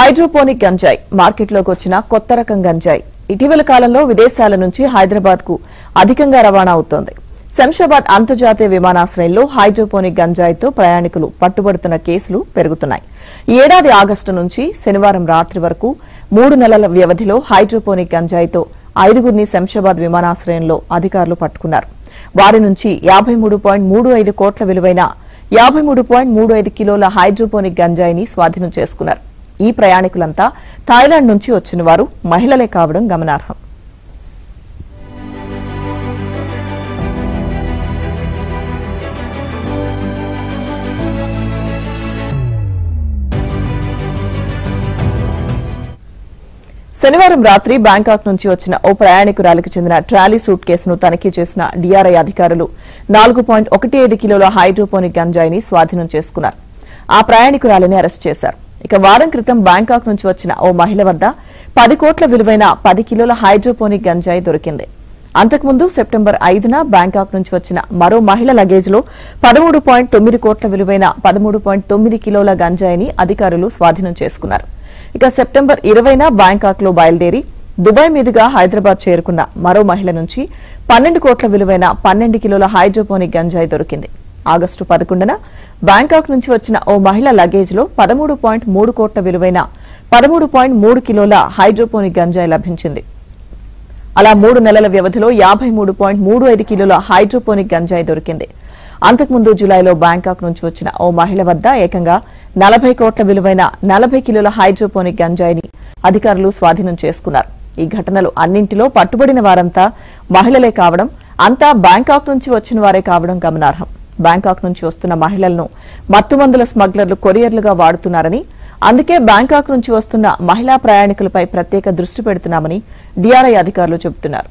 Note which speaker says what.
Speaker 1: Hydroponic గంజాయి మార్కెట్లోకి వచ్చిన కొత్త రకం గంజాయి ఇటీవల కాలంలో విదేశాల నుంచి హైదరాబాద్ కు అధికంగా రవాణా అవుతోంది. శంషాబాద్ అంతర్జాతీయ విమానాశ్రయంలో హైడ్రోపోనిక్ గంజాయితో ప్రయాణికులు పట్టుబడుతున్న కేసులు పెరుగుతున్నాయి. ఈ ఏడాది ఆగస్టు నుంచి శనివారం రాత్రి వరకు 3 నెలల వ్యవధిలో హైడ్రోపోనిక్ గంజాయితో 5గురిని శంషాబాద్ విమానాశ్రయంలో అధికారులు పట్టుకున్నారు. వారి నుంచి 53.35 కోట్ల విలువైన 53.35 కిలోల హైడ్రోపోనిక్ గంజాయిని స్వాధీనం చేసుకున్నారు. ఈ ప్రయాణికులంతా థాయిలాండ్ నుంచి వచ్చిన వారు మహిళలే కావడం గమనార్హం. శనివారం రాత్రి బ్యాంకాక్ నుంచి వచ్చిన ఓ ప్రయాణికురాలికి చెందిన ట్రాలీ సూట్ కేసును తనిఖీ చేసిన డీఆర్ఐ అధికారులు 4.15 కిలోల హైడ్రోపోనిక్ గంజాయిని స్వాధీనం చేసుకున్నారు. ఆ ప్రయాణికురాలిని అరెస్ట్ చేశారు. ఇక వారం క్రితం బ్యాంకాక్ నుంచి వచ్చిన ఓ మహిళ వద్ద 10 కోట్ల విలువైన 10 కిలోల హైడ్రోపోనిక్ గంజాయి దొరికింది. అంతకుముందు సెప్టెంబర్ 5న బ్యాంకాక్ నుంచి వచ్చిన మరో మహిళ లగేజ్లో 13.9 కోట్ల విలువైన 13.9 కిలోల గంజాయిని అధికారులు స్వాధీనం చేసుకున్నారు. ఇక సెప్టెంబర్ 20న బ్యాంకాక్ లో బయలుదేరి దుబాయ్ మీదుగా హైదరాబాద్ చేరుకున్న మరో మహిళ నుంచి 12 కోట్ల విలువైన 12 కిలోల హైడ్రోపోనిక్ గంజాయి దొరికింది. ఆగస్టు 11న బ్యాంకాక్ నుంచి వచ్చిన ఓ మహిళ లగేజ్లో 13.3 కోట్ల విలువైన 13.3 కిలోల హైడ్రోపోనిక్ గంజాయి లభించింది. అలా 3 నెలల వ్యవధిలో 53.35 కిలోల హైడ్రోపోనిక్ గంజాయి దొరికింది. అంతకుముందు జులైలో బ్యాంకాక్ నుంచి వచ్చిన ఓ మహిళ వద్ద ఏకంగా 40 కోట్ల విలువైన 40 కిలోల హైడ్రోపోనిక్ గంజాయిని అధికారులు స్వాధీనం చేసుకున్నారు. ఈ ఘటనలు అన్నింటిలో పట్టుబడిన వారంతా మహిళలే కావడం, అంతా బ్యాంకాక్ నుంచి వచ్చిన వారే కావడం గమనార్హం. బ్యాంకాక్ నుంచి వస్తున్న మహిళలను మత్తుమందుల స్మగ్లర్లు కొరియర్లుగా వాడుతున్నారని, అందుకే బ్యాంకాక్ నుంచి వస్తున్న మహిళా ప్రయాణికులపై ప్రత్యేక దృష్టి పెడుతున్నామని డీఆర్ఐ అధికారులు చెబుతున్నారు.